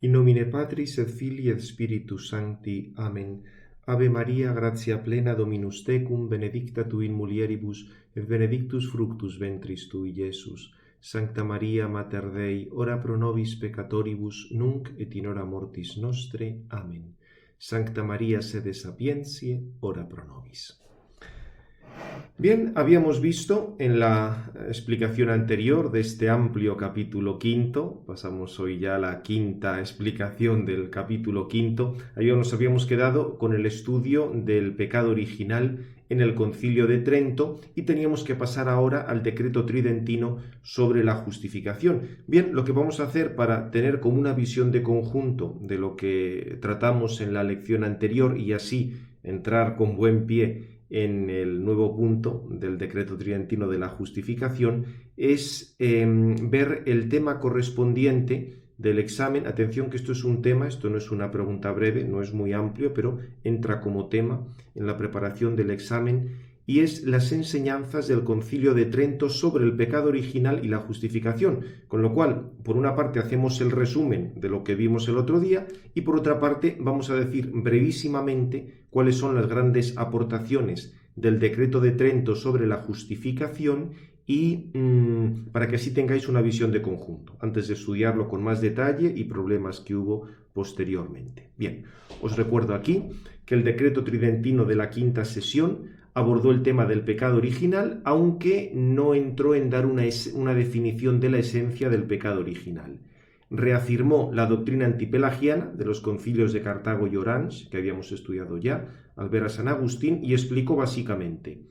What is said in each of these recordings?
In nomine Patris et Filii et Spiritus Sancti. Amen. Ave Maria, gratia plena, Dominus tecum, benedicta tu in mulieribus, et benedictus fructus ventris tui, Iesus. Sancta Maria, Mater Dei, ora pro nobis peccatoribus, nunc et in hora mortis nostre. Amen. Sancta Maria, sede sapientiae, ora pro nobis. Bien, habíamos visto en la explicación anterior de este amplio capítulo quinto, pasamos hoy ya a la quinta explicación del capítulo quinto, nos habíamos quedado con el estudio del pecado original en el Concilio de Trento y teníamos que pasar ahora al decreto tridentino sobre la justificación. Bien, lo que vamos a hacer para tener como una visión de conjunto de lo que tratamos en la lección anterior y así entrar con buen pie en el nuevo punto del decreto tridentino de la justificación, es ver el tema correspondiente del examen. Atención que esto es un tema, esto no es una pregunta breve, no es muy amplio, pero entra como tema en la preparación del examen, y es las enseñanzas del Concilio de Trento sobre el pecado original y la justificación, con lo cual, por una parte hacemos el resumen de lo que vimos el otro día y por otra parte vamos a decir brevísimamente cuáles son las grandes aportaciones del decreto de Trento sobre la justificación y para que así tengáis una visión de conjunto, antes de estudiarlo con más detalle y problemas que hubo posteriormente. Bien, os recuerdo aquí que el decreto tridentino de la quinta sesión abordó el tema del pecado original, aunque no entró en dar una definición de la esencia del pecado original. Reafirmó la doctrina antipelagiana de los concilios de Cartago y Orange, que habíamos estudiado ya, al ver a San Agustín, y explicó básicamente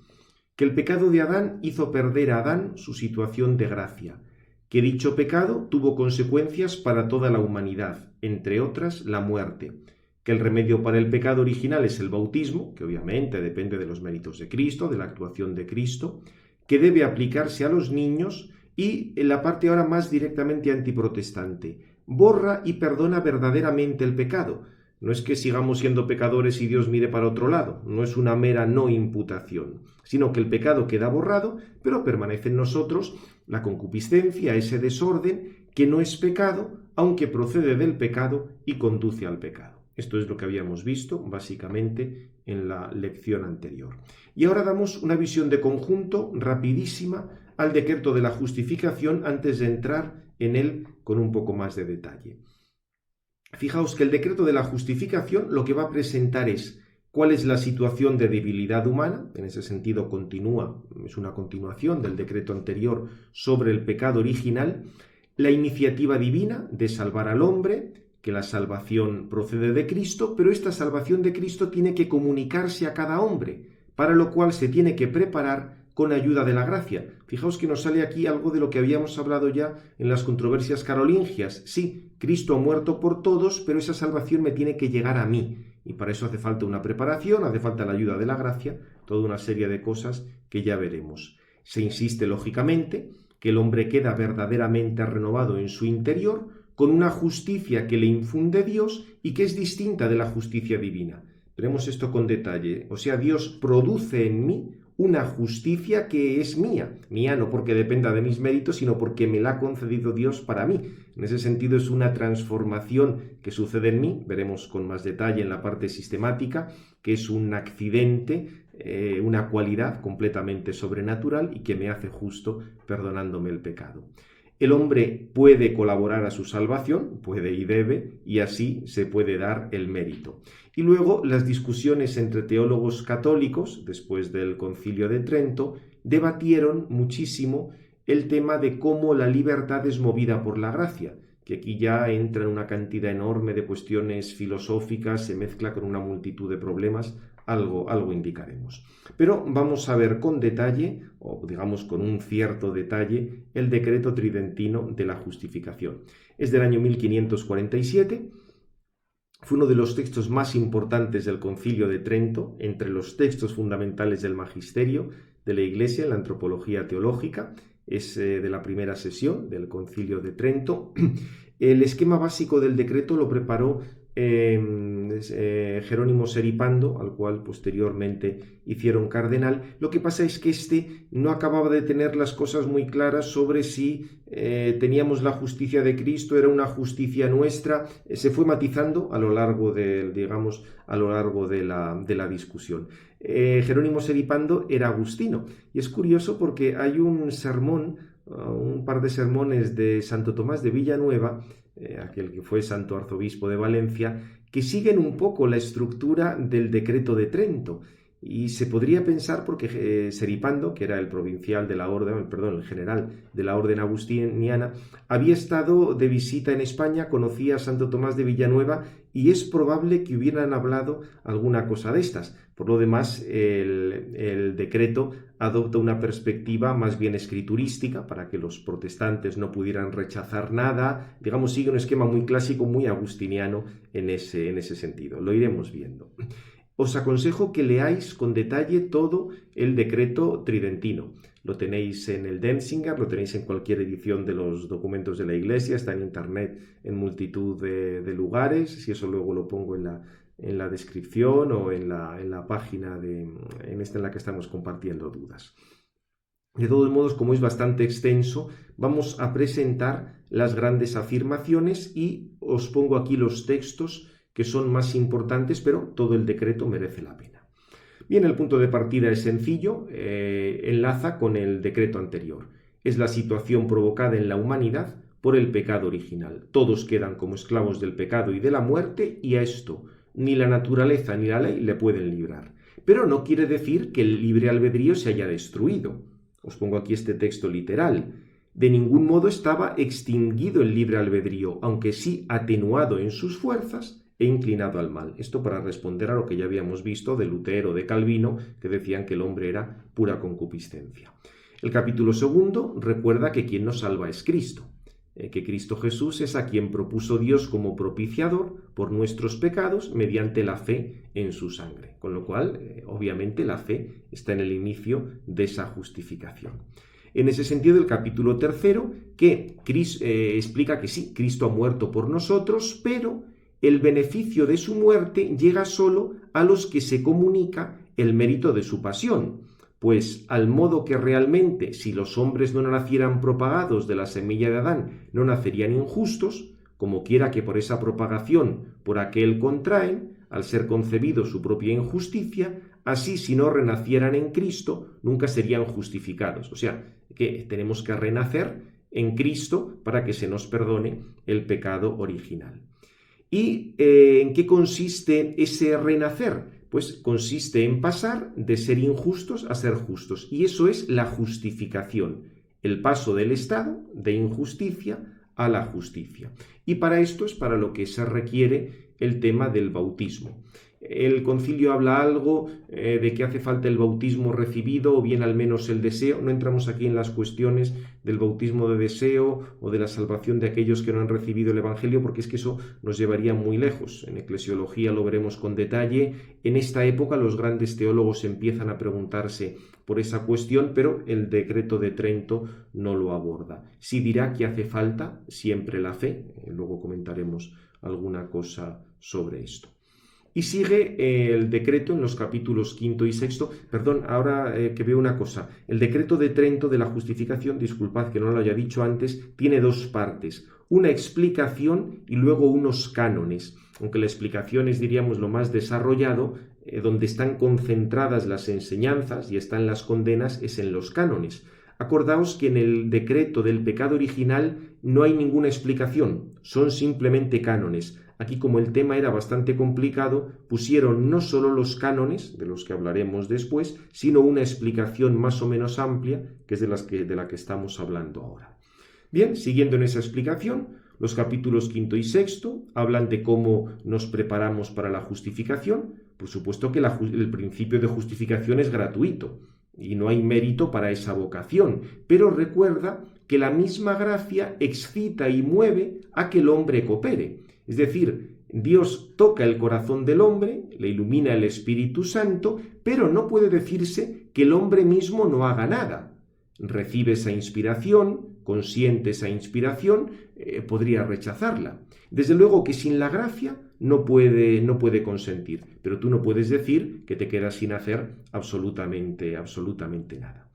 que el pecado de Adán hizo perder a Adán su situación de gracia, que dicho pecado tuvo consecuencias para toda la humanidad, entre otras la muerte, que el remedio para el pecado original es el bautismo, que obviamente depende de los méritos de Cristo, de la actuación de Cristo, que debe aplicarse a los niños, y en la parte ahora más directamente antiprotestante, borra y perdona verdaderamente el pecado. No es que sigamos siendo pecadores y Dios mire para otro lado, no es una mera no imputación, sino que el pecado queda borrado, pero permanece en nosotros la concupiscencia, ese desorden que no es pecado, aunque procede del pecado y conduce al pecado. Esto es lo que habíamos visto básicamente en la lección anterior. Y ahora damos una visión de conjunto rapidísima al decreto de la justificación antes de entrar en él con un poco más de detalle. Fijaos que el decreto de la justificación lo que va a presentar es cuál es la situación de debilidad humana, en ese sentido es una continuación del decreto anterior sobre el pecado original, la iniciativa divina de salvar al hombre, que la salvación procede de Cristo, pero esta salvación de Cristo tiene que comunicarse a cada hombre, para lo cual se tiene que preparar con ayuda de la gracia. Fijaos que nos sale aquí algo de lo que habíamos hablado ya en las controversias carolingias. Sí, Cristo ha muerto por todos, pero esa salvación me tiene que llegar a mí. Y para eso hace falta una preparación, hace falta la ayuda de la gracia, toda una serie de cosas que ya veremos. Se insiste, lógicamente, que el hombre queda verdaderamente renovado en su interior con una justicia que le infunde Dios y que es distinta de la justicia divina. Veremos esto con detalle. O sea, Dios produce en mí una justicia que es mía no porque dependa de mis méritos, sino porque me la ha concedido Dios para mí. En ese sentido es una transformación que sucede en mí, veremos con más detalle en la parte sistemática, que es un accidente, una cualidad completamente sobrenatural y que me hace justo perdonándome el pecado. El hombre puede colaborar a su salvación, puede y debe, y así se puede dar el mérito. Y luego las discusiones entre teólogos católicos, después del Concilio de Trento, debatieron muchísimo el tema de cómo la libertad es movida por la gracia, que aquí ya entra en una cantidad enorme de cuestiones filosóficas, se mezcla con una multitud de problemas, algo indicaremos. Pero vamos a ver con detalle, o digamos con un cierto detalle, el decreto tridentino de la justificación. Es del año 1547, fue uno de los textos más importantes del Concilio de Trento, entre los textos fundamentales del magisterio de la Iglesia en la antropología teológica, es de la primera sesión del Concilio de Trento. El esquema básico del decreto lo preparó Jerónimo Seripando, al cual posteriormente hicieron cardenal. Lo que pasa es que este no acababa de tener las cosas muy claras sobre si teníamos la justicia de Cristo, era una justicia nuestra. Se fue matizando a lo largo de la discusión. Jerónimo Seripando era agustino, y es curioso porque hay un par de sermones de Santo Tomás de Villanueva, aquel que fue santo arzobispo de Valencia, que siguen un poco la estructura del Decreto de Trento. Y se podría pensar, porque Seripando, que era el provincial de la orden, perdón, el general de la orden agustiniana, había estado de visita en España, conocía a Santo Tomás de Villanueva, y es probable que hubieran hablado alguna cosa de estas. Por lo demás, el decreto adopta una perspectiva más bien escriturística para que los protestantes no pudieran rechazar nada. Digamos, sigue un esquema muy clásico, muy agustiniano en ese sentido. Lo iremos viendo. Os aconsejo que leáis con detalle todo el decreto tridentino. Lo tenéis en el Denzinger, lo tenéis en cualquier edición de los documentos de la Iglesia, está en internet en multitud de lugares. Si eso luego lo pongo en la descripción o en la página en la que estamos compartiendo dudas. De todos modos, como es bastante extenso, vamos a presentar las grandes afirmaciones y os pongo aquí los textos que son más importantes, pero todo el decreto merece la pena. Bien, el punto de partida es sencillo, enlaza con el decreto anterior. Es la situación provocada en la humanidad por el pecado original. Todos quedan como esclavos del pecado y de la muerte, y a esto ni la naturaleza ni la ley le pueden librar. Pero no quiere decir que el libre albedrío se haya destruido. Os pongo aquí este texto literal. De ningún modo estaba extinguido el libre albedrío, aunque sí atenuado en sus fuerzas e inclinado al mal. Esto para responder a lo que ya habíamos visto de Lutero, de Calvino, que decían que el hombre era pura concupiscencia. El capítulo 2 recuerda que quien nos salva es Cristo, que Cristo Jesús es a quien propuso Dios como propiciador por nuestros pecados mediante la fe en su sangre. Con lo cual, obviamente, la fe está en el inicio de esa justificación. En ese sentido, el capítulo 3, que explica que sí, Cristo ha muerto por nosotros, pero el beneficio de su muerte llega solo a los que se comunica el mérito de su pasión, pues al modo que realmente, si los hombres no nacieran propagados de la semilla de Adán, no nacerían injustos, como quiera que por esa propagación por aquel contraen, al ser concebido su propia injusticia, así si no renacieran en Cristo, nunca serían justificados. O sea, que tenemos que renacer en Cristo para que se nos perdone el pecado original. ¿Y en qué consiste ese renacer? Pues consiste en pasar de ser injustos a ser justos. Y eso es la justificación, el paso del estado de injusticia a la justicia. Y para esto es para lo que se requiere el tema del bautismo. El concilio habla algo de que hace falta el bautismo recibido o bien al menos el deseo. No entramos aquí en las cuestiones del bautismo de deseo o de la salvación de aquellos que no han recibido el Evangelio, porque es que eso nos llevaría muy lejos. En eclesiología lo veremos con detalle. En esta época los grandes teólogos empiezan a preguntarse por esa cuestión, pero el decreto de Trento no lo aborda. Sí dirá que hace falta siempre la fe. Luego comentaremos alguna cosa sobre esto. Y sigue el decreto en los capítulos 5 y 6. Perdón, ahora que veo una cosa. El decreto de Trento de la justificación, disculpad que no lo haya dicho antes, tiene dos partes. Una explicación y luego unos cánones. Aunque la explicación es, diríamos, lo más desarrollado, donde están concentradas las enseñanzas y están las condenas, es en los cánones. Acordaos que en el decreto del pecado original no hay ninguna explicación, son simplemente cánones. Aquí, como el tema era bastante complicado, pusieron no solo los cánones, de los que hablaremos después, sino una explicación más o menos amplia, que es de la que estamos hablando ahora. Bien, siguiendo en esa explicación, los capítulos 5 y 6 hablan de cómo nos preparamos para la justificación. Por supuesto que el principio de justificación es gratuito y no hay mérito para esa vocación, pero recuerda que la misma gracia excita y mueve a que el hombre coopere. Es decir, Dios toca el corazón del hombre, le ilumina el Espíritu Santo, pero no puede decirse que el hombre mismo no haga nada. Recibe esa inspiración, consciente esa inspiración, podría rechazarla. Desde luego que sin la gracia no puede consentir, pero tú no puedes decir que te quedas sin hacer absolutamente nada.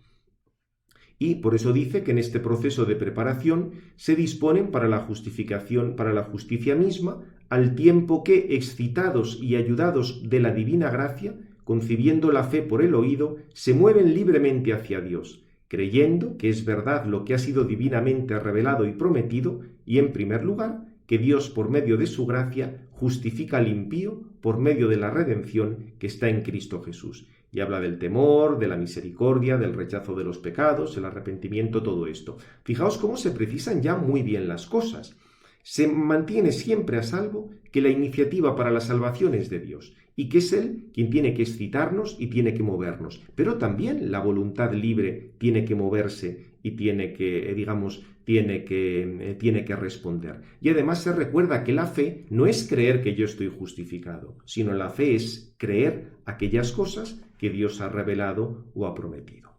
Y por eso dice que en este proceso de preparación se disponen para la justificación, para la justicia misma, al tiempo que, excitados y ayudados de la divina gracia, concibiendo la fe por el oído, se mueven libremente hacia Dios, creyendo que es verdad lo que ha sido divinamente revelado y prometido, y en primer lugar, que Dios por medio de su gracia justifica al impío por medio de la redención que está en Cristo Jesús. Y habla del temor, de la misericordia, del rechazo de los pecados, el arrepentimiento, todo esto. Fijaos cómo se precisan ya muy bien las cosas. Se mantiene siempre a salvo que la iniciativa para la salvación es de Dios y que es Él quien tiene que excitarnos y tiene que movernos. Pero también la voluntad libre tiene que moverse y tiene que responder. Y además se recuerda que la fe no es creer que yo estoy justificado, sino la fe es creer aquellas cosas que Dios ha revelado o ha prometido.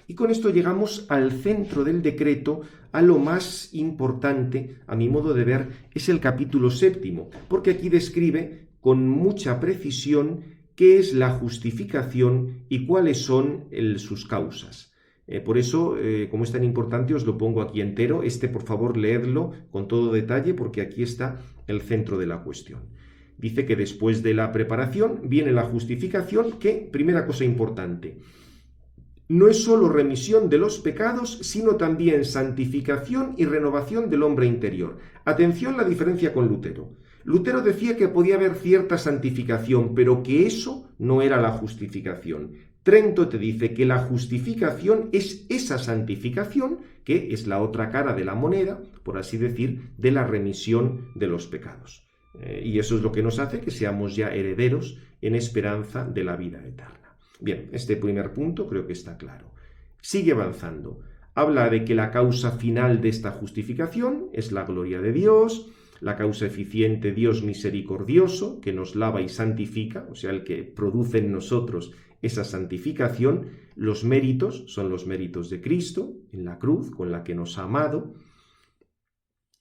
Y con esto llegamos al centro del decreto, a lo más importante, a mi modo de ver, es el capítulo 7, porque aquí describe con mucha precisión qué es la justificación y cuáles son sus causas. Por eso, como es tan importante, os lo pongo aquí entero. Por favor, leedlo con todo detalle, porque aquí está el centro de la cuestión. Dice que después de la preparación viene la justificación, que, primera cosa importante, no es solo remisión de los pecados, sino también santificación y renovación del hombre interior. Atención la diferencia con Lutero. Lutero decía que podía haber cierta santificación, pero que eso no era la justificación. Trento te dice que la justificación es esa santificación, que es la otra cara de la moneda, por así decir, de la remisión de los pecados. Y eso es lo que nos hace que seamos ya herederos en esperanza de la vida eterna. Bien, este primer punto creo que está claro. Sigue avanzando. Habla de que la causa final de esta justificación es la gloria de Dios, la causa eficiente Dios misericordioso, que nos lava y santifica, o sea, el que produce en nosotros esa santificación. Los méritos son los méritos de Cristo en la cruz, con la que nos ha amado.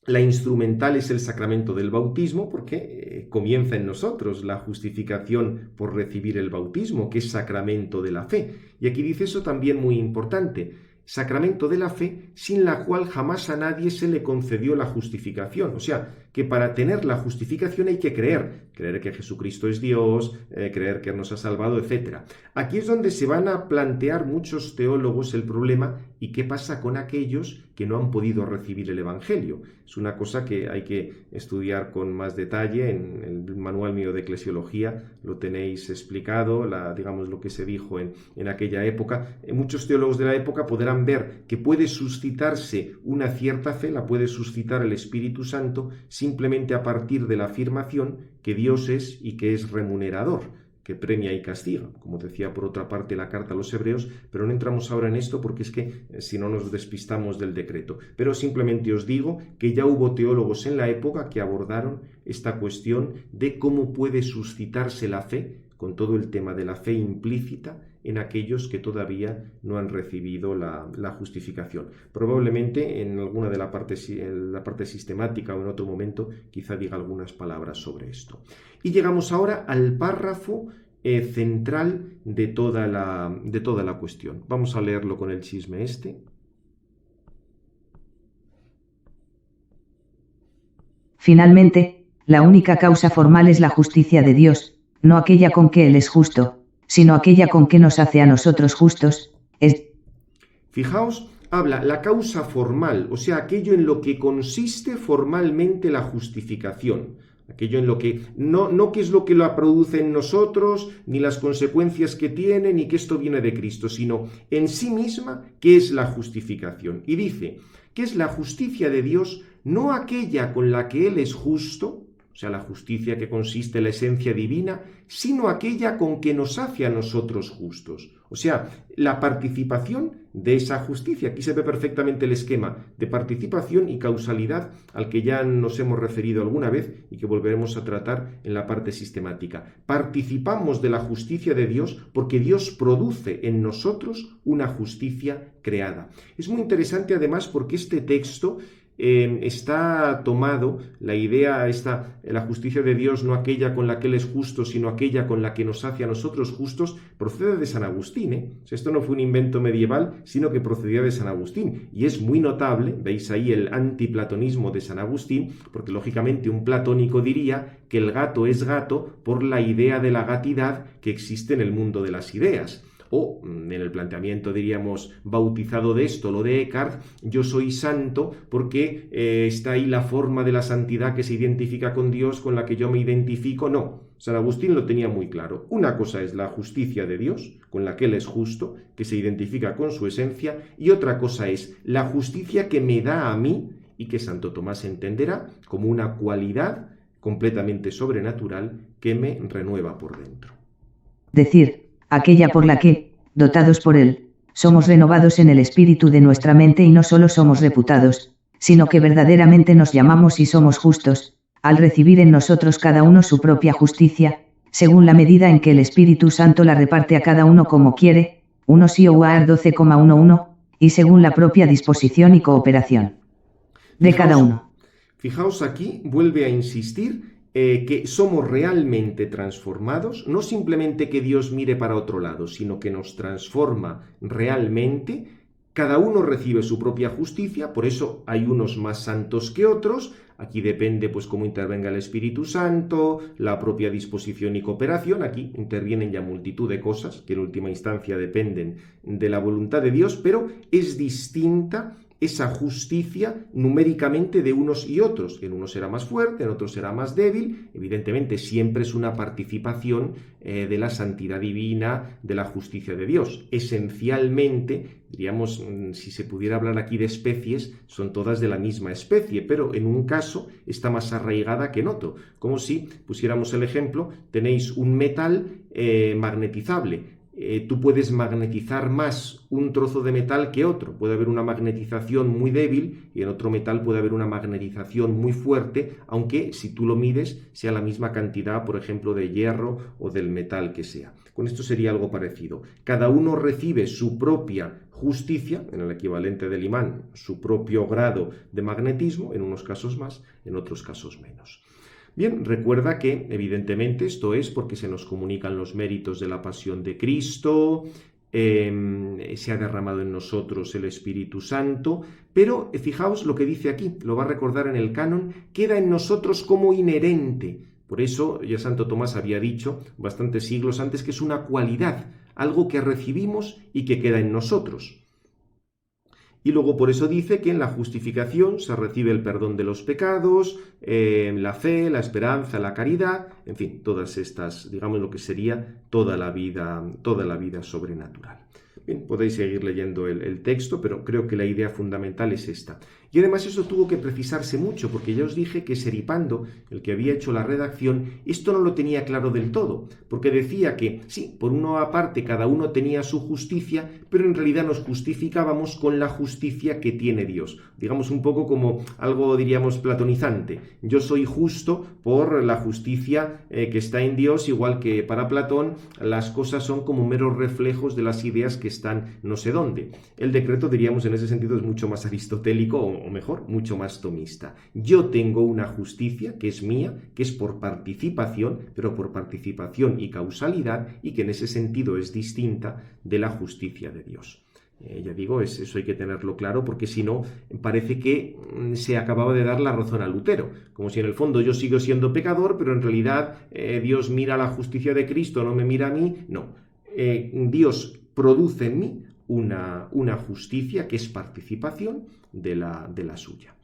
La instrumental es el sacramento del bautismo, porque comienza en nosotros la justificación por recibir el bautismo, que es sacramento de la fe. Y aquí dice eso también muy importante, sacramento de la fe, sin la cual jamás a nadie se le concedió la justificación. O sea, que para tener la justificación hay que creer que Jesucristo es Dios, creer que nos ha salvado, etc. Aquí es donde se van a plantear muchos teólogos el problema y qué pasa con aquellos que no han podido recibir el Evangelio. Es una cosa que hay que estudiar con más detalle. En el manual mío de eclesiología lo tenéis explicado, lo que se dijo en aquella época. Muchos teólogos de la época podrán ver que puede suscitarse una cierta fe, la puede suscitar el Espíritu Santo, simplemente a partir de la afirmación que Dios es y que es remunerador, que premia y castiga, como decía por otra parte la carta a los Hebreos, pero no entramos ahora en esto porque es que si no nos despistamos del decreto. Pero simplemente os digo que ya hubo teólogos en la época que abordaron esta cuestión de cómo puede suscitarse la fe, con todo el tema de la fe implícita en aquellos que todavía no han recibido la justificación. Probablemente en alguna de la parte sistemática o en otro momento quizá diga algunas palabras sobre esto. Y llegamos ahora al párrafo central de toda la cuestión. Vamos a leerlo con el chisme este. Finalmente, la única causa formal es la justicia de Dios, no aquella con que Él es justo, sino aquella con que nos hace a nosotros justos. Fijaos, habla la causa formal, o sea, aquello en lo que consiste formalmente la justificación, aquello en lo que, no qué es lo que la produce en nosotros, ni las consecuencias que tiene, ni que esto viene de Cristo, sino en sí misma qué es la justificación. Y dice que es la justicia de Dios, no aquella con la que Él es justo, o sea, la justicia que consiste en la esencia divina, sino aquella con que nos hace a nosotros justos. O sea, la participación de esa justicia. Aquí se ve perfectamente el esquema de participación y causalidad al que ya nos hemos referido alguna vez y que volveremos a tratar en la parte sistemática. Participamos de la justicia de Dios porque Dios produce en nosotros una justicia creada. Es muy interesante además porque este texto está tomado, la idea la justicia de Dios, no aquella con la que Él es justo, sino aquella con la que nos hace a nosotros justos, procede de San Agustín. O sea, esto no fue un invento medieval, sino que procedía de San Agustín. Y es muy notable, veis ahí el antiplatonismo de San Agustín, porque lógicamente un platónico diría que el gato es gato por la idea de la gatidad que existe en el mundo de las ideas. O en el planteamiento, diríamos, bautizado de esto, lo de Eckhart, yo soy santo porque está ahí la forma de la santidad que se identifica con Dios, con la que yo me identifico. No, San Agustín lo tenía muy claro. Una cosa es la justicia de Dios, con la que Él es justo, que se identifica con su esencia, y otra cosa es la justicia que me da a mí y que Santo Tomás entenderá como una cualidad completamente sobrenatural que me renueva por dentro. Decir, aquella por la que, dotados por Él, somos renovados en el espíritu de nuestra mente y no solo somos reputados, sino que verdaderamente nos llamamos y somos justos, al recibir en nosotros cada uno su propia justicia, según la medida en que el Espíritu Santo la reparte a cada uno como quiere, 1 Sioar 12,11, y según la propia disposición y cooperación de cada uno. Fijaos aquí, vuelve a insistir que somos realmente transformados, no simplemente que Dios mire para otro lado, sino que nos transforma realmente. Cada uno recibe su propia justicia, por eso hay unos más santos que otros. Aquí depende pues cómo intervenga el Espíritu Santo, la propia disposición y cooperación. Aquí intervienen ya multitud de cosas que en última instancia dependen de la voluntad de Dios, pero es distinta esa justicia numéricamente de unos y otros. En unos será más fuerte, en otros será más débil. Evidentemente siempre es una participación de la santidad divina, de la justicia de Dios. Esencialmente, diríamos, si se pudiera hablar aquí de especies, son todas de la misma especie, pero en un caso está más arraigada que en otro. Como si pusiéramos el ejemplo, tenéis un metal magnetizable. Tú puedes magnetizar más un trozo de metal que otro. Puede haber una magnetización muy débil y en otro metal puede haber una magnetización muy fuerte, aunque si tú lo mides sea la misma cantidad, por ejemplo, de hierro o del metal que sea. Con esto sería algo parecido. Cada uno recibe su propia justicia, en el equivalente del imán, su propio grado de magnetismo, en unos casos más, en otros casos menos. Bien, recuerda que evidentemente esto es porque se nos comunican los méritos de la pasión de Cristo, se ha derramado en nosotros el Espíritu Santo, pero fijaos lo que dice aquí, lo va a recordar en el canon, queda en nosotros como inherente. Por eso ya Santo Tomás había dicho bastantes siglos antes que es una cualidad, algo que recibimos y que queda en nosotros. Y luego por eso dice que en la justificación se recibe el perdón de los pecados, la fe, la esperanza, la caridad, en fin, todas estas, digamos lo que sería toda la vida sobrenatural. Bien, podéis seguir leyendo el texto, pero creo que la idea fundamental es esta. Y además eso tuvo que precisarse mucho, porque ya os dije que Seripando, el que había hecho la redacción, esto no lo tenía claro del todo, porque decía que, sí, por una parte cada uno tenía su justicia, pero en realidad nos justificábamos con la justicia que tiene Dios. Digamos un poco como algo, diríamos, platonizante. Yo soy justo por la justicia que está en Dios, igual que para Platón las cosas son como meros reflejos de las ideas que están no sé dónde. El decreto, diríamos, en ese sentido es mucho más aristotélico, o mejor, mucho más tomista. Yo tengo una justicia que es mía, que es por participación, pero por participación y causalidad, y que en ese sentido es distinta de la justicia de Dios. Ya digo, eso hay que tenerlo claro, porque si no, parece que se acababa de dar la razón a Lutero, como si en el fondo yo sigo siendo pecador, pero en realidad Dios mira la justicia de Cristo, no me mira a mí. No, Dios produce en mí una justicia que es participación de la suya.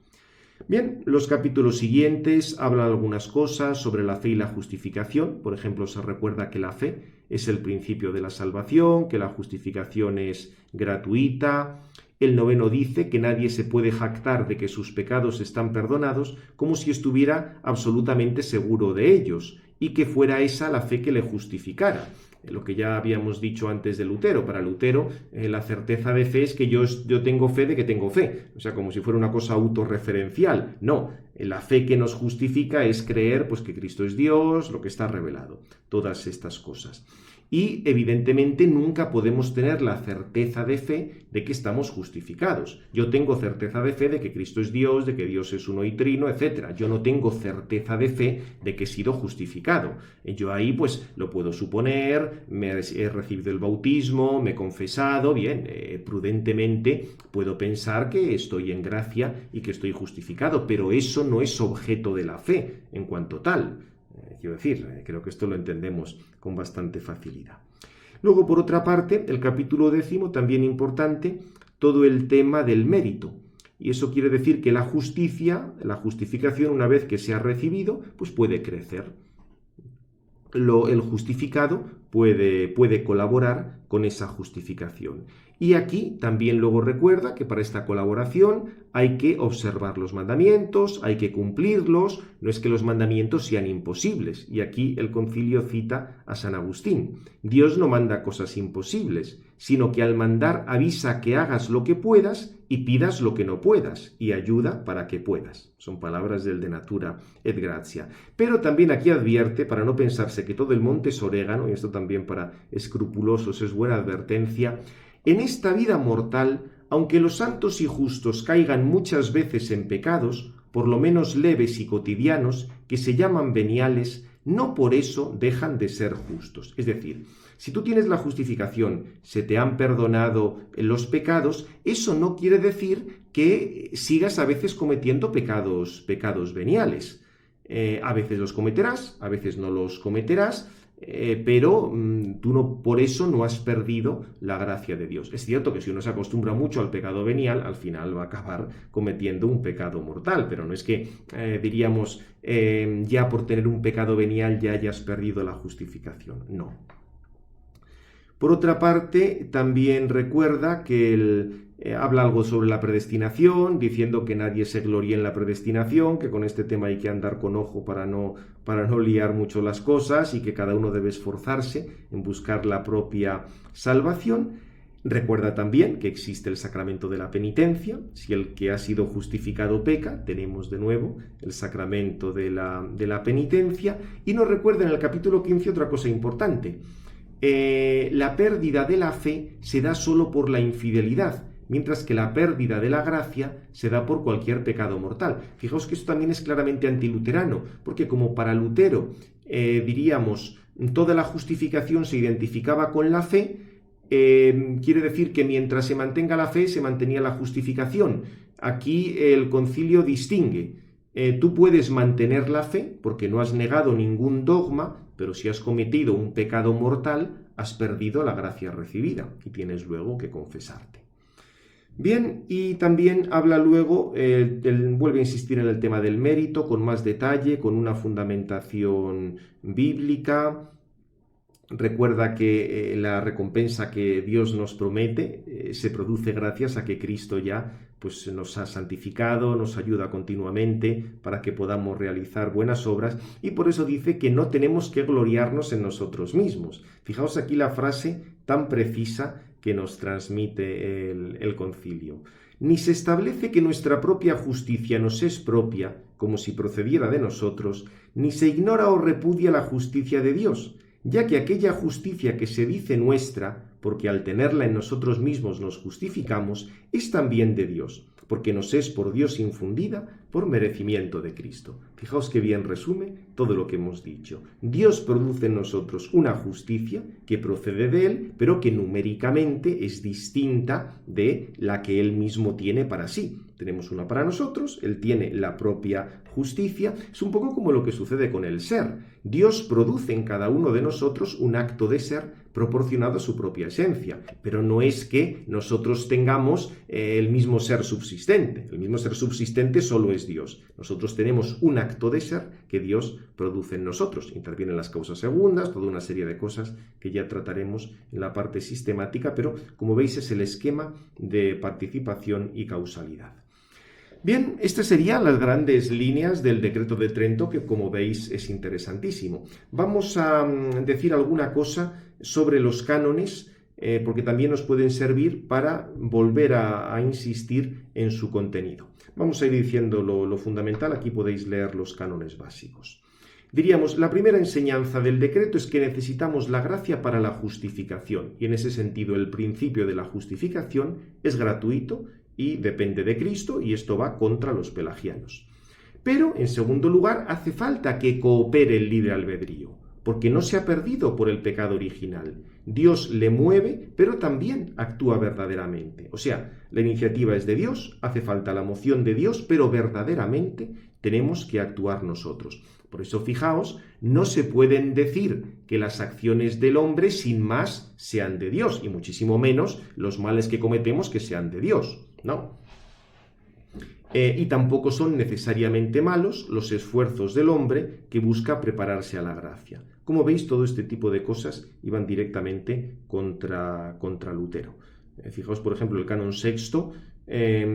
Bien, los capítulos siguientes hablan algunas cosas sobre la fe y la justificación. Por ejemplo, se recuerda que la fe es el principio de la salvación, que la justificación es gratuita, El noveno dice que nadie se puede jactar de que sus pecados están perdonados como si estuviera absolutamente seguro de ellos y que fuera esa la fe que le justificara. Lo que ya habíamos dicho antes de Lutero. Para Lutero, la certeza de fe es que yo tengo fe de que tengo fe. O sea, como si fuera una cosa autorreferencial. No, la fe que nos justifica es creer pues, que Cristo es Dios, lo que está revelado. Todas estas cosas. Y evidentemente nunca podemos tener la certeza de fe de que estamos justificados. Yo tengo certeza de fe de que Cristo es Dios, de que Dios es uno y trino, etc. Yo no tengo certeza de fe de que he sido justificado. Yo ahí pues lo puedo suponer, he recibido el bautismo, me he confesado, bien, prudentemente puedo pensar que estoy en gracia y que estoy justificado, pero eso no es objeto de la fe en cuanto tal. Quiero decir, creo que esto lo entendemos con bastante facilidad. Luego, por otra parte, el capítulo 10, también importante, todo el tema del mérito. Y eso quiere decir que la justificación, una vez que se ha recibido, pues puede crecer. El justificado puede colaborar con esa justificación. Y aquí también luego recuerda que para esta colaboración hay que observar los mandamientos, hay que cumplirlos, no es que los mandamientos sean imposibles. Y aquí el concilio cita a San Agustín. Dios no manda cosas imposibles, sino que al mandar avisa que hagas lo que puedas y pidas lo que no puedas, y ayuda para que puedas. Son palabras del De Natura et Gratia. Pero también aquí advierte, para no pensarse que todo el monte es orégano, y esto también para escrupulosos es buena advertencia, en esta vida mortal, aunque los santos y justos caigan muchas veces en pecados, por lo menos leves y cotidianos, que se llaman veniales, no por eso dejan de ser justos. Es decir, si tú tienes la justificación, se te han perdonado los pecados, eso no quiere decir que sigas a veces cometiendo pecados veniales. A veces los cometerás, a veces no los cometerás, pero tú no, por eso no has perdido la gracia de Dios. Es cierto que si uno se acostumbra mucho al pecado venial, al final va a acabar cometiendo un pecado mortal, pero no es que, diríamos, ya por tener un pecado venial ya hayas perdido la justificación, no. Por otra parte, también recuerda que habla algo sobre la predestinación, diciendo que nadie se gloríe en la predestinación, que con este tema hay que andar con ojo para no liar mucho las cosas y que cada uno debe esforzarse en buscar la propia salvación. Recuerda también que existe el sacramento de la penitencia. Si el que ha sido justificado peca, tenemos de nuevo el sacramento de la penitencia. Y nos recuerda en el capítulo 15 otra cosa importante. La pérdida de la fe se da solo por la infidelidad, mientras que la pérdida de la gracia se da por cualquier pecado mortal. Fijaos que esto también es claramente antiluterano, porque como para Lutero, diríamos, toda la justificación se identificaba con la fe, quiere decir que mientras se mantenga la fe, se mantenía la justificación. Aquí el concilio distingue. Tú puedes mantener la fe porque no has negado ningún dogma, pero si has cometido un pecado mortal, has perdido la gracia recibida y tienes luego que confesarte. Bien, y también habla luego, vuelve a insistir en el tema del mérito con más detalle, con una fundamentación bíblica. Recuerda que la recompensa que Dios nos promete se produce gracias a que Cristo ya pues, nos ha santificado, nos ayuda continuamente para que podamos realizar buenas obras, y por eso dice que no tenemos que gloriarnos en nosotros mismos. Fijaos aquí la frase tan precisa que nos transmite el concilio. Ni se establece que nuestra propia justicia nos es propia, como si procediera de nosotros, ni se ignora o repudia la justicia de Dios, ya que aquella justicia que se dice nuestra, porque al tenerla en nosotros mismos nos justificamos, es también de Dios, porque nos es por Dios infundida por merecimiento de Cristo. Fijaos qué bien resume todo lo que hemos dicho. Dios produce en nosotros una justicia que procede de Él, pero que numéricamente es distinta de la que Él mismo tiene para sí. Tenemos una para nosotros, Él tiene la propia justicia. Es un poco como lo que sucede con el ser. Dios produce en cada uno de nosotros un acto de ser proporcionado a su propia esencia, pero no es que nosotros tengamos el mismo ser subsistente. El mismo ser subsistente solo es Dios. Nosotros tenemos un acto de ser que Dios produce en nosotros. Intervienen las causas segundas, toda una serie de cosas que ya trataremos en la parte sistemática, pero como veis es el esquema de participación y causalidad. Bien, estas serían las grandes líneas del Decreto de Trento, que como veis es interesantísimo. Vamos a decir alguna cosa sobre los cánones, porque también nos pueden servir para volver a insistir en su contenido. Vamos a ir diciendo lo fundamental, aquí podéis leer los cánones básicos. Diríamos, la primera enseñanza del decreto es que necesitamos la gracia para la justificación, y en ese sentido el principio de la justificación es gratuito y depende de Cristo, y esto va contra los pelagianos. Pero, en segundo lugar, hace falta que coopere el libre albedrío, porque no se ha perdido por el pecado original. Dios le mueve, pero también actúa verdaderamente. O sea, la iniciativa es de Dios, hace falta la moción de Dios, pero verdaderamente tenemos que actuar nosotros. Por eso, fijaos, no se pueden decir que las acciones del hombre sin más sean de Dios, y muchísimo menos los males que cometemos que sean de Dios. No. Y tampoco son necesariamente malos los esfuerzos del hombre que busca prepararse a la gracia. Como veis, todo este tipo de cosas iban directamente contra Lutero. Fijaos, por ejemplo, el canon sexto.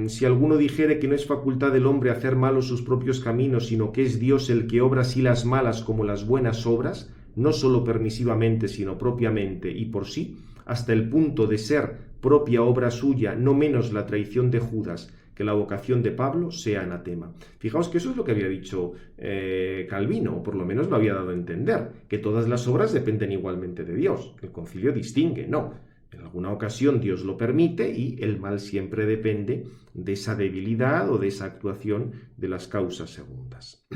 Si alguno dijere que no es facultad del hombre hacer malos sus propios caminos, sino que es Dios el que obra así las malas como las buenas obras, no solo permisivamente, sino propiamente y por sí, hasta el punto de ser propia obra suya, no menos la traición de Judas que la vocación de Pablo, sea anatema. Fijaos que eso es lo que había dicho Calvino, o por lo menos lo había dado a entender, que todas las obras dependen igualmente de Dios. El concilio distingue, no. En alguna ocasión Dios lo permite y el mal siempre depende de esa debilidad o de esa actuación de las causas segundas.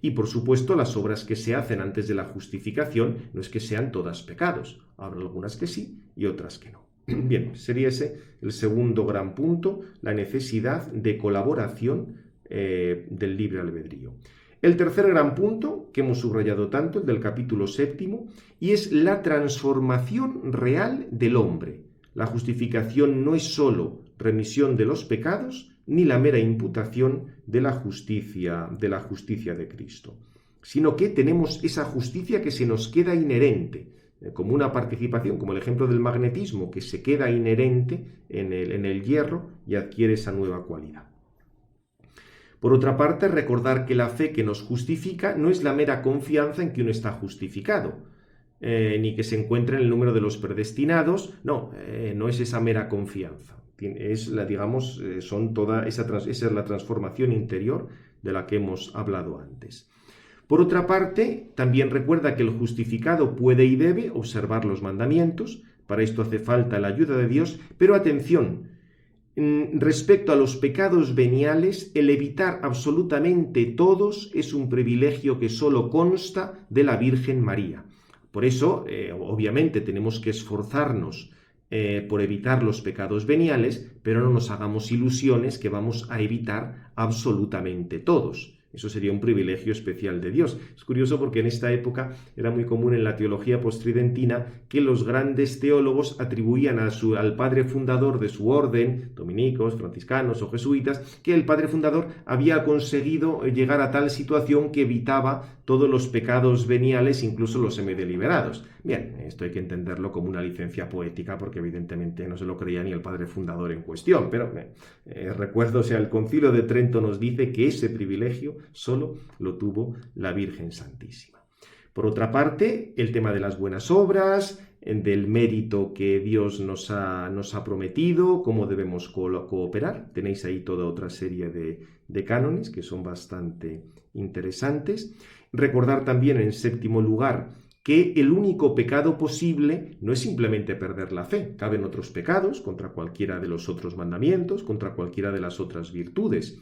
Y por supuesto las obras que se hacen antes de la justificación no es que sean todas pecados. Habrá algunas que sí y otras que no. Bien, sería ese el segundo gran punto, la necesidad de colaboración del libre albedrío. El tercer gran punto, que hemos subrayado tanto, el del capítulo séptimo, y es la transformación real del hombre. La justificación no es sólo remisión de los pecados, ni la mera imputación de la justicia de Cristo, sino que tenemos esa justicia que se nos queda inherente, como una participación, como el ejemplo del magnetismo, que se queda inherente en el hierro y adquiere esa nueva cualidad. Por otra parte, recordar que la fe que nos justifica no es la mera confianza en que uno está justificado, ni que se encuentre en el número de los predestinados, no es esa mera confianza. Es esa es la transformación interior de la que hemos hablado antes. Por otra parte, también recuerda que el justificado puede y debe observar los mandamientos, para esto hace falta la ayuda de Dios, pero atención, respecto a los pecados veniales, el evitar absolutamente todos es un privilegio que solo consta de la Virgen María. Por eso, obviamente, tenemos que esforzarnos por evitar los pecados veniales, pero no nos hagamos ilusiones que vamos a evitar absolutamente todos. Eso sería un privilegio especial de Dios. Es curioso porque en esta época era muy común en la teología postridentina que los grandes teólogos atribuían al padre fundador de su orden, dominicos, franciscanos o jesuitas, que el padre fundador había conseguido llegar a tal situación que evitaba todos los pecados veniales, incluso los semideliberados. Bien, esto hay que entenderlo como una licencia poética porque evidentemente no se lo creía ni el padre fundador en cuestión, pero recuerdo, el Concilio de Trento nos dice que ese privilegio solo lo tuvo la Virgen Santísima. Por otra parte, el tema de las buenas obras, del mérito que Dios nos ha prometido, cómo debemos cooperar. Tenéis ahí toda otra serie de cánones que son bastante interesantes. Recordar también, en séptimo lugar, que el único pecado posible no es simplemente perder la fe. Caben otros pecados contra cualquiera de los otros mandamientos, contra cualquiera de las otras virtudes.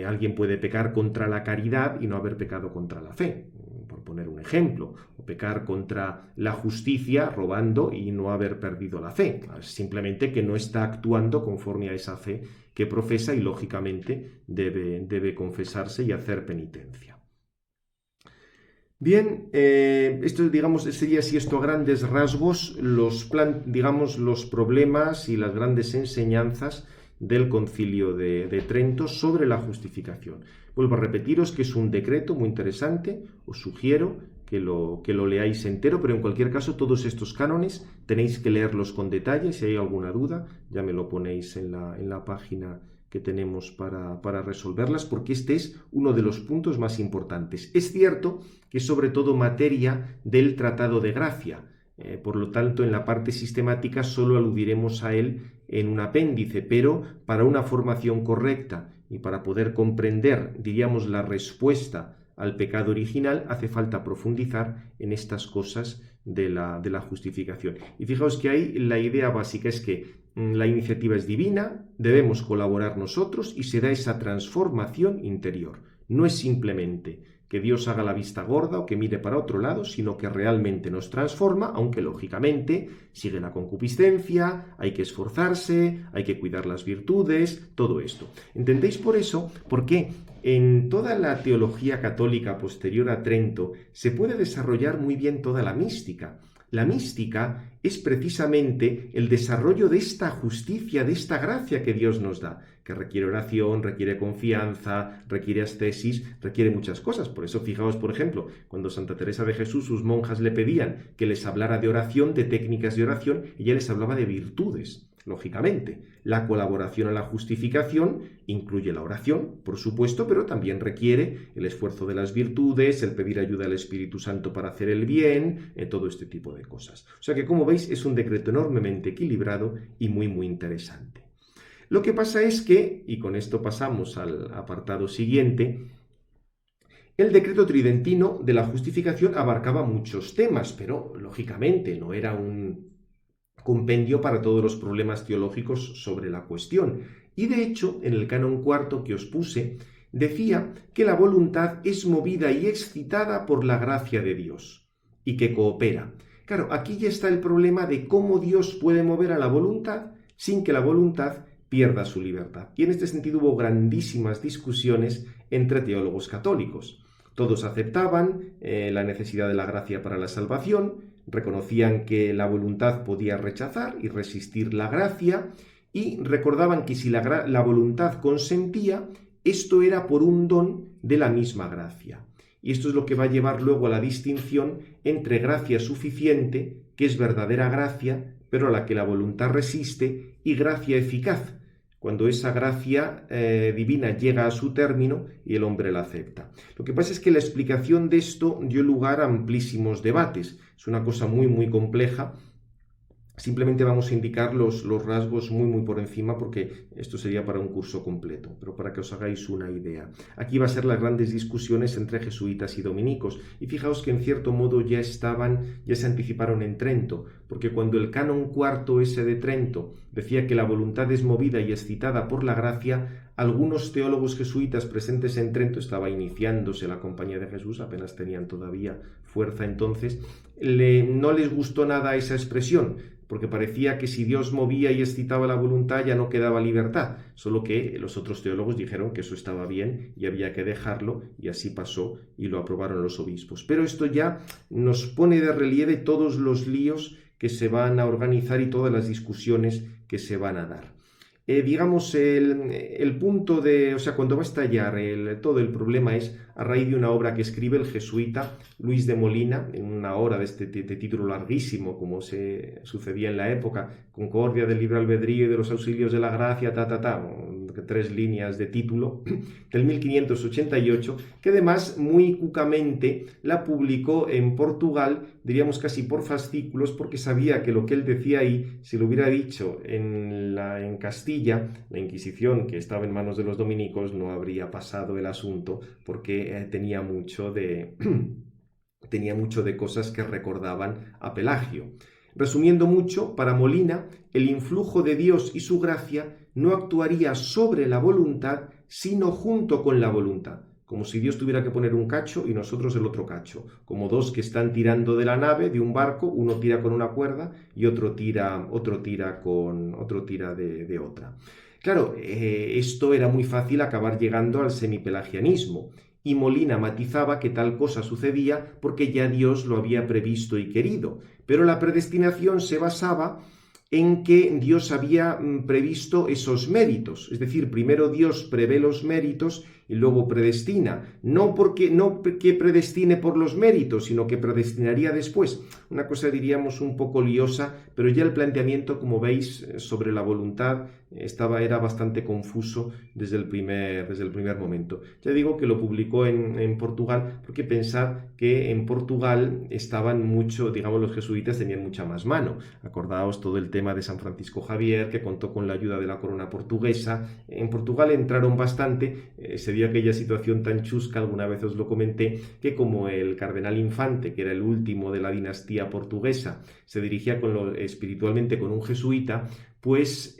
Alguien puede pecar contra la caridad y no haber pecado contra la fe, por poner un ejemplo, o pecar contra la justicia robando y no haber perdido la fe, simplemente que no está actuando conforme a esa fe que profesa y lógicamente debe confesarse y hacer penitencia. Bien, esto, digamos, sería así esto a grandes rasgos digamos, los problemas y las grandes enseñanzas del Concilio de Trento sobre la justificación. Vuelvo a repetiros que es un decreto muy interesante, os sugiero que lo leáis entero, pero en cualquier caso todos estos cánones tenéis que leerlos con detalle. Si hay alguna duda, ya me lo ponéis en la página que tenemos para resolverlas, porque este es uno de los puntos más importantes. Es cierto que es sobre todo materia del Tratado de Gracia, por lo tanto en la parte sistemática solo aludiremos a él en un apéndice, pero para una formación correcta y para poder comprender, diríamos, la respuesta al pecado original, hace falta profundizar en estas cosas de la justificación. Y fijaos que ahí la idea básica es que la iniciativa es divina, debemos colaborar nosotros y se da esa transformación interior. No es simplemente que Dios haga la vista gorda o que mire para otro lado, sino que realmente nos transforma, aunque lógicamente sigue la concupiscencia, hay que esforzarse, hay que cuidar las virtudes, todo esto. ¿Entendéis por eso? Porque en toda la teología católica posterior a Trento se puede desarrollar muy bien toda la mística. La mística es precisamente el desarrollo de esta justicia, de esta gracia que Dios nos da, que requiere oración, requiere confianza, requiere ascesis, requiere muchas cosas. Por eso fijaos, por ejemplo, cuando Santa Teresa de Jesús, sus monjas le pedían que les hablara de oración, de técnicas de oración, ella les hablaba de virtudes. Lógicamente, la colaboración a la justificación incluye la oración, por supuesto, pero también requiere el esfuerzo de las virtudes, el pedir ayuda al Espíritu Santo para hacer el bien, todo este tipo de cosas. O sea que, como veis, es un decreto enormemente equilibrado y muy, muy interesante. Lo que pasa es que, y con esto pasamos al apartado siguiente, el decreto tridentino de la justificación abarcaba muchos temas, pero lógicamente no era un compendio para todos los problemas teológicos sobre la cuestión. Y de hecho, en el canon cuarto que os puse, decía que la voluntad es movida y excitada por la gracia de Dios y que coopera. Claro, aquí ya está el problema de cómo Dios puede mover a la voluntad sin que la voluntad pierda su libertad. Y en este sentido hubo grandísimas discusiones entre teólogos católicos. Todos aceptaban la necesidad de la gracia para la salvación, reconocían que la voluntad podía rechazar y resistir la gracia y recordaban que si la voluntad consentía, esto era por un don de la misma gracia. Y esto es lo que va a llevar luego a la distinción entre gracia suficiente, que es verdadera gracia, pero a la que la voluntad resiste, y gracia eficaz, cuando esa gracia divina llega a su término y el hombre la acepta. Lo que pasa es que la explicación de esto dio lugar a amplísimos debates. Es una cosa muy, muy compleja. Simplemente vamos a indicar los rasgos muy, muy por encima porque esto sería para un curso completo, pero para que os hagáis una idea. Aquí va a ser las grandes discusiones entre jesuitas y dominicos. Y fijaos que en cierto modo ya se anticiparon en Trento, porque cuando el canon cuarto ese de Trento decía que la voluntad es movida y excitada por la gracia, algunos teólogos jesuitas presentes en Trento, estaba iniciándose la Compañía de Jesús, apenas tenían todavía fuerza entonces, no les gustó nada esa expresión, porque parecía que si Dios movía y excitaba la voluntad ya no quedaba libertad, solo que los otros teólogos dijeron que eso estaba bien y había que dejarlo, y así pasó y lo aprobaron los obispos. Pero esto ya nos pone de relieve todos los líos que se van a organizar y todas las discusiones que se van a dar. Digamos, el punto de, o sea, cuando va a estallar todo el problema es a raíz de una obra que escribe el jesuita Luis de Molina, en una obra de título larguísimo, como se sucedía en la época, Concordia del libre albedrío y de los auxilios de la gracia, 3 líneas de título, del 1588, que además muy cucamente la publicó en Portugal, diríamos casi por fascículos, porque sabía que lo que él decía ahí, si lo hubiera dicho en Castilla, la Inquisición, que estaba en manos de los dominicos, no habría pasado el asunto, porque tenía mucho de cosas que recordaban a Pelagio. Resumiendo mucho, para Molina, el influjo de Dios y su gracia no actuaría sobre la voluntad, sino junto con la voluntad, como si Dios tuviera que poner un cacho y nosotros el otro cacho, como dos que están tirando de la nave, de un barco, uno tira con una cuerda y otro tira de otra. Claro, esto era muy fácil acabar llegando al semipelagianismo, y Molina matizaba que tal cosa sucedía porque ya Dios lo había previsto y querido. Pero la predestinación se basaba en que Dios había previsto esos méritos, es decir, primero Dios prevé los méritos y luego predestina, no que predestine por los méritos, sino que predestinaría después. Una cosa diríamos un poco liosa, pero ya el planteamiento, como veis, sobre la voluntad era bastante confuso desde el primer momento. Ya digo que lo publicó en Portugal, porque pensad que en Portugal estaban mucho, digamos, los jesuitas tenían mucha más mano. Acordaos todo el tema de San Francisco Javier, que contó con la ayuda de la corona portuguesa. En Portugal entraron bastante, se dio aquella situación tan chusca, alguna vez os lo comenté, que como el cardenal Infante, que era el último de la dinastía portuguesa, se dirigía espiritualmente con un jesuita, pues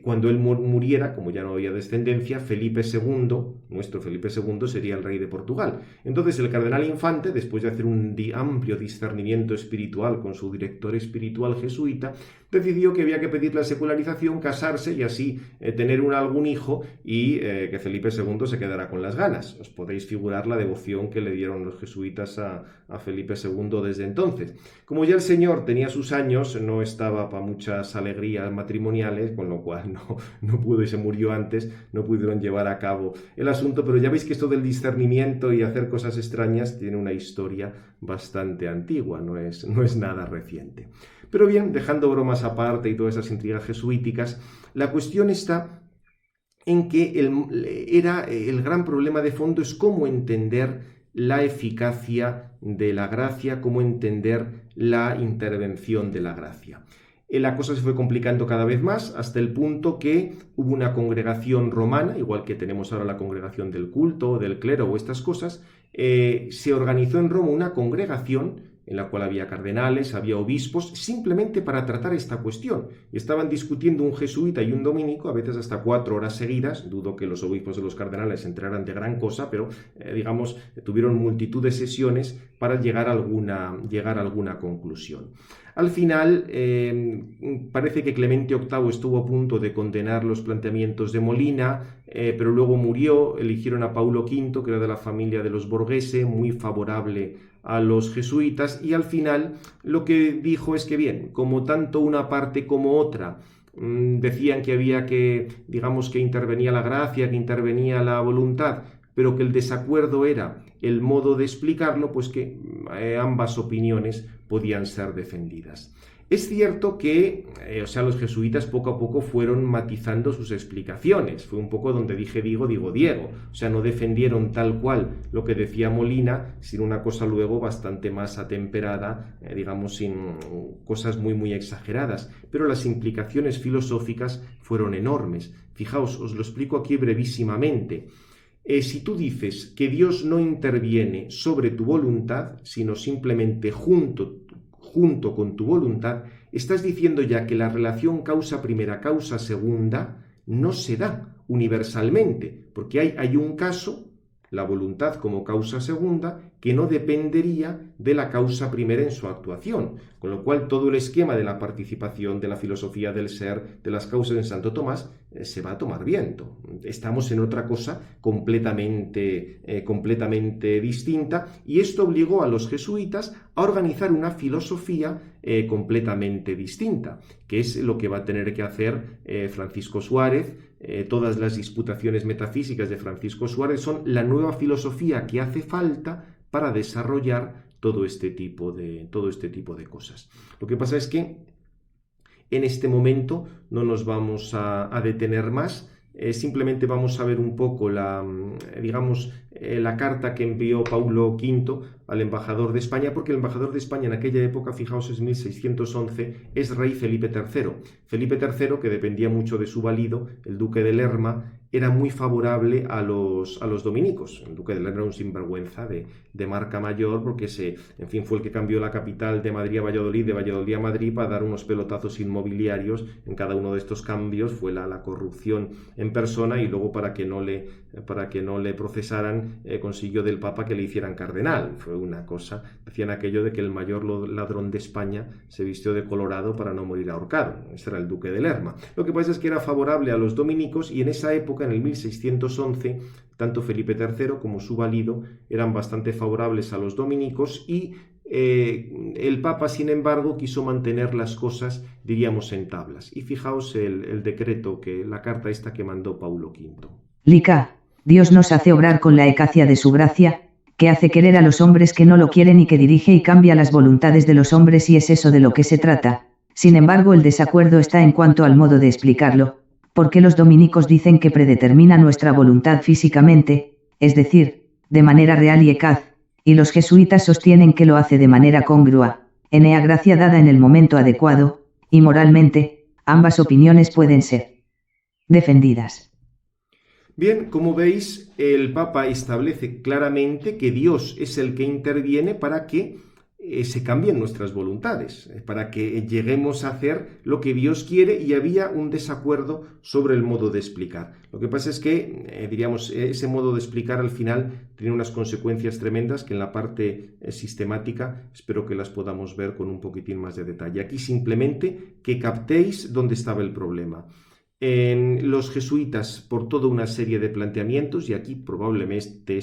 cuando él muriera, como ya no había descendencia, Felipe II, nuestro Felipe II, sería el rey de Portugal. Entonces el cardenal Infante, después de hacer un amplio discernimiento espiritual con su director espiritual jesuita, decidió que había que pedir la secularización, casarse y así tener algún hijo y que Felipe II se quedara con las ganas. Os podéis figurar la devoción que le dieron los jesuitas a Felipe II desde entonces. Como ya el señor tenía sus años, no estaba para muchas alegrías matrimoniales, con lo cual no pudo y se murió antes, no pudieron llevar a cabo el asunto, pero ya veis que esto del discernimiento y hacer cosas extrañas tiene una historia bastante antigua, no es nada reciente. Pero bien, dejando bromas aparte y todas esas intrigas jesuíticas, la cuestión está en que el gran problema de fondo es cómo entender la eficacia de la gracia, cómo entender la intervención de la gracia. La cosa se fue complicando cada vez más hasta el punto que hubo una congregación romana, igual que tenemos ahora la congregación del culto, del clero o estas cosas, se organizó en Roma una congregación en la cual había cardenales, había obispos, simplemente para tratar esta cuestión. Estaban discutiendo un jesuita y un dominico, a veces hasta 4 horas seguidas. Dudo que los obispos y los cardenales se enteraran de gran cosa, pero digamos, tuvieron multitud de sesiones para llegar a alguna conclusión. Al final, parece que Clemente VIII estuvo a punto de condenar los planteamientos de Molina, pero luego murió. Eligieron a Paulo V, que era de la familia de los Borghese, muy favorable a los jesuitas, y al final lo que dijo es que bien, como tanto una parte como otra decían que había que intervenía la gracia, que intervenía la voluntad, pero que el desacuerdo era el modo de explicarlo, pues que ambas opiniones podían ser defendidas. Es cierto que, los jesuitas poco a poco fueron matizando sus explicaciones. Fue un poco donde dije digo Diego. O sea, no defendieron tal cual lo que decía Molina, sino una cosa luego bastante más atemperada, sin cosas muy, muy exageradas. Pero las implicaciones filosóficas fueron enormes. Fijaos, os lo explico aquí brevísimamente. Si tú dices que Dios no interviene sobre tu voluntad, sino simplemente junto con tu voluntad, estás diciendo ya que la relación causa primera, causa segunda, no se da universalmente, porque hay un caso, la voluntad como causa segunda, que no dependería de la causa primera en su actuación, con lo cual todo el esquema de la participación, de la filosofía del ser, de las causas en Santo Tomás, se va a tomar viento. Estamos en otra cosa completamente distinta, y esto obligó a los jesuitas a organizar una filosofía completamente distinta, que es lo que va a tener que hacer Francisco Suárez. Todas las disputaciones metafísicas de Francisco Suárez son la nueva filosofía que hace falta para desarrollar todo este tipo de cosas. Lo que pasa es que en este momento no nos vamos a detener más. Simplemente vamos a ver un poco la carta que envió Paulo V al embajador de España, porque el embajador de España en aquella época, fijaos, es 1611, es rey Felipe III. Felipe III, que dependía mucho de su valido, el duque de Lerma, era muy favorable a los dominicos. El duque de Lerma era un sinvergüenza de marca mayor, porque fue el que cambió la capital de Madrid a Valladolid, de Valladolid a Madrid, para dar unos pelotazos inmobiliarios. En cada uno de estos cambios fue la corrupción en persona, y luego para que no le procesaran consiguió del Papa que le hicieran cardenal. Fue una cosa, decían aquello de que el mayor ladrón de España se vistió de colorado para no morir ahorcado. Ese era el duque de Lerma. Lo que pasa es que era favorable a los dominicos, y en esa época época, en el 1611, tanto Felipe III como su valido eran bastante favorables a los dominicos y el Papa, sin embargo, quiso mantener las cosas, diríamos, en tablas. Y fijaos el decreto, la carta esta que mandó Paulo V. Lica, Dios nos hace obrar con la eficacia de su gracia, que hace querer a los hombres que no lo quieren y que dirige y cambia las voluntades de los hombres, y es eso de lo que se trata. Sin embargo, el desacuerdo está en cuanto al modo de explicarlo, porque los dominicos dicen que predetermina nuestra voluntad físicamente, es decir, de manera real y eficaz, y los jesuitas sostienen que lo hace de manera congrua, en ea gracia dada en el momento adecuado, y moralmente, ambas opiniones pueden ser defendidas. Bien, como veis, el Papa establece claramente que Dios es el que interviene para que se cambien nuestras voluntades, para que lleguemos a hacer lo que Dios quiere, y había un desacuerdo sobre el modo de explicar. Lo que pasa es que, diríamos, ese modo de explicar al final tiene unas consecuencias tremendas que en la parte sistemática espero que las podamos ver con un poquitín más de detalle. Aquí simplemente que captéis dónde estaba el problema. Los jesuitas, por toda una serie de planteamientos, y aquí probablemente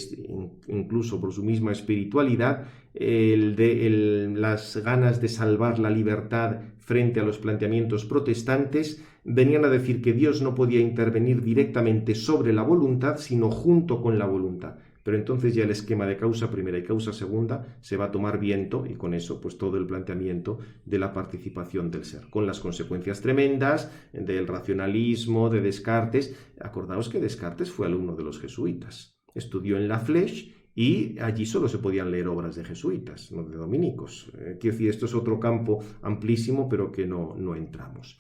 incluso por su misma espiritualidad, las ganas de salvar la libertad frente a los planteamientos protestantes, venían a decir que Dios no podía intervenir directamente sobre la voluntad, sino junto con la voluntad. Pero entonces ya el esquema de causa primera y causa segunda se va a tomar viento, y con eso pues todo el planteamiento de la participación del ser, con las consecuencias tremendas del racionalismo, de Descartes. Acordaos que Descartes fue alumno de los jesuitas, estudió en La Flèche y allí solo se podían leer obras de jesuitas, no de dominicos. Quiero decir, esto es otro campo amplísimo, pero que no entramos.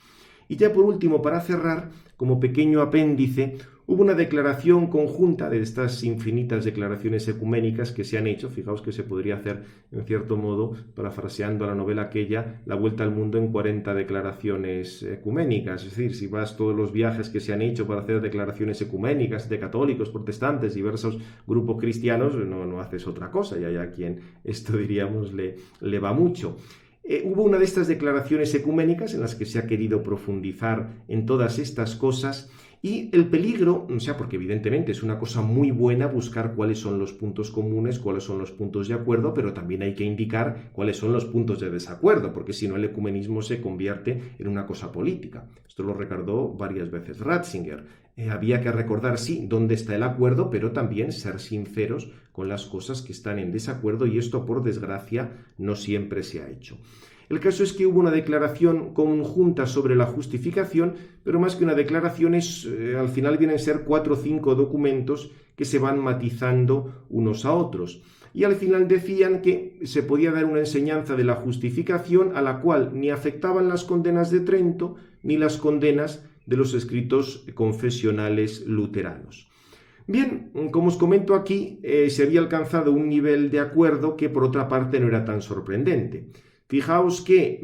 Y ya por último, para cerrar, como pequeño apéndice, hubo una declaración conjunta de estas infinitas declaraciones ecuménicas que se han hecho. Fijaos que se podría hacer, en cierto modo, parafraseando a la novela aquella, La Vuelta al Mundo en 40 declaraciones ecuménicas. Es decir, si vas todos los viajes que se han hecho para hacer declaraciones ecuménicas de católicos, protestantes, diversos grupos cristianos, no haces otra cosa, y hay a quien esto, diríamos, le va mucho. Hubo una de estas declaraciones ecuménicas en las que se ha querido profundizar en todas estas cosas, y el peligro, o sea, porque evidentemente es una cosa muy buena buscar cuáles son los puntos comunes, cuáles son los puntos de acuerdo, pero también hay que indicar cuáles son los puntos de desacuerdo, porque si no el ecumenismo se convierte en una cosa política. Esto lo recordó varias veces Ratzinger. Había que recordar, sí, dónde está el acuerdo, pero también ser sinceros con las cosas que están en desacuerdo, y esto, por desgracia, no siempre se ha hecho. El caso es que hubo una declaración conjunta sobre la justificación, pero más que una declaración, al final vienen a ser 4 o 5 documentos que se van matizando unos a otros. Y al final decían que se podía dar una enseñanza de la justificación a la cual ni afectaban las condenas de Trento ni las condenas de los escritos confesionales luteranos. Bien, como os comento aquí, se había alcanzado un nivel de acuerdo que por otra parte no era tan sorprendente. Fijaos que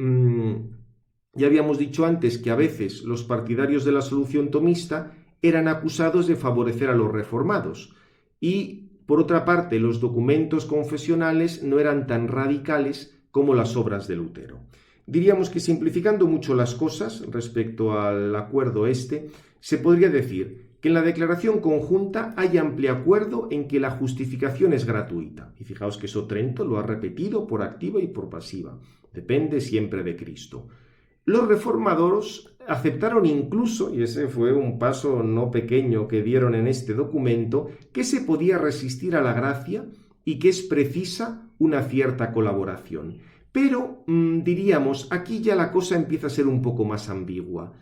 ya habíamos dicho antes que a veces los partidarios de la solución tomista eran acusados de favorecer a los reformados, y por otra parte los documentos confesionales no eran tan radicales como las obras de Lutero. Diríamos que, simplificando mucho las cosas respecto al acuerdo se podría decir que en la declaración conjunta hay amplio acuerdo en que la justificación es gratuita. Y fijaos que eso Trento lo ha repetido por activa y por pasiva. Depende siempre de Cristo. Los reformadores aceptaron incluso, y ese fue un paso no pequeño que dieron en este documento, que se podía resistir a la gracia y que es precisa una cierta colaboración. Pero, diríamos, aquí ya la cosa empieza a ser un poco más ambigua.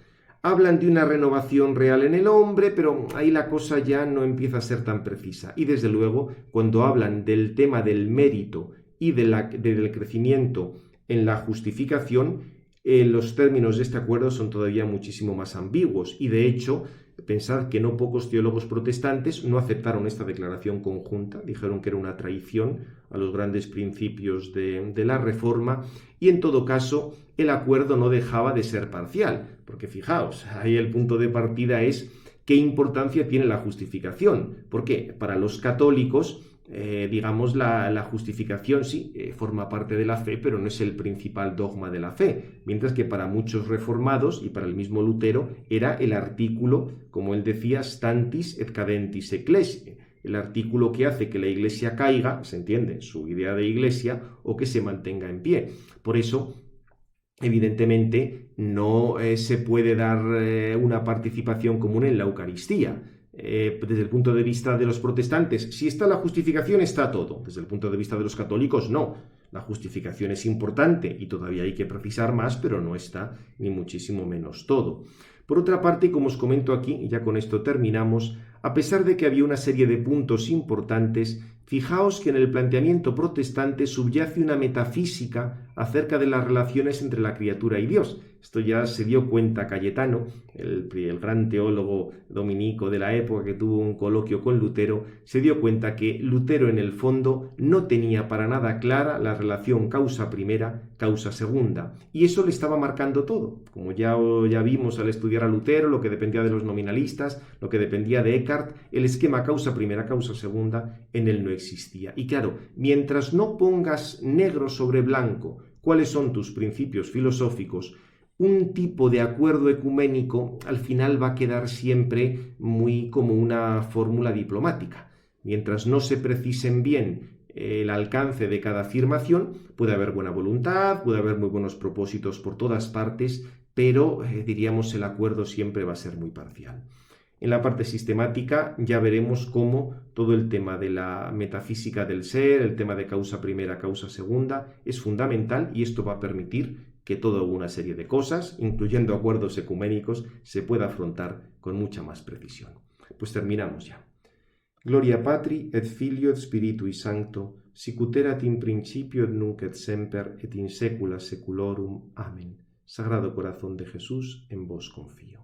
Hablan de una renovación real en el hombre, pero ahí la cosa ya no empieza a ser tan precisa. Y desde luego, cuando hablan del tema del mérito y del crecimiento en la justificación, los términos de este acuerdo son todavía muchísimo más ambiguos. Y de hecho, pensad que no pocos teólogos protestantes no aceptaron esta declaración conjunta, dijeron que era una traición a los grandes principios de la Reforma, y en todo caso el acuerdo no dejaba de ser parcial, porque fijaos, ahí el punto de partida es qué importancia tiene la justificación, porque para los católicos digamos, la justificación sí, forma parte de la fe, pero no es el principal dogma de la fe, mientras que para muchos reformados y para el mismo Lutero era el artículo, como él decía, stantis et cadentis ecclesiae, el artículo que hace que la iglesia caiga, se entiende, su idea de iglesia, o que se mantenga en pie. Por eso, evidentemente, no se puede dar una participación común en la Eucaristía. Desde el punto de vista de los protestantes, si está la justificación, está todo. Desde el punto de vista de los católicos, no. La justificación es importante y todavía hay que precisar más, pero no está ni muchísimo menos todo. Por otra parte, como os comento aquí, y ya con esto terminamos, a pesar de que había una serie de puntos importantes, fijaos que en el planteamiento protestante subyace una metafísica acerca de las relaciones entre la criatura y Dios. Esto ya se dio cuenta Cayetano, el gran teólogo dominico de la época que tuvo un coloquio con Lutero, se dio cuenta que Lutero en el fondo no tenía para nada clara la relación causa primera, causa segunda, y eso le estaba marcando todo. Como ya vimos al estudiar a Lutero, lo que dependía de los nominalistas, lo que dependía de Eckhart, el esquema causa primera, causa segunda, en él no existía. Y claro, mientras no pongas negro sobre blanco cuáles son tus principios filosóficos, un tipo de acuerdo ecuménico al final va a quedar siempre muy como una fórmula diplomática. Mientras no se precisen bien el alcance de cada afirmación, puede haber buena voluntad, puede haber muy buenos propósitos por todas partes, pero diríamos el acuerdo siempre va a ser muy parcial. En la parte sistemática ya veremos cómo todo el tema de la metafísica del ser, el tema de causa primera, causa segunda, es fundamental y esto va a permitir que toda una serie de cosas, incluyendo acuerdos ecuménicos, se pueda afrontar con mucha más precisión. Pues terminamos ya. Gloria Patri et Filio et Spiritui Sancto, sicut erat in principio et nunc et semper et in saecula saeculorum. Amén. Sagrado Corazón de Jesús, en vos confío.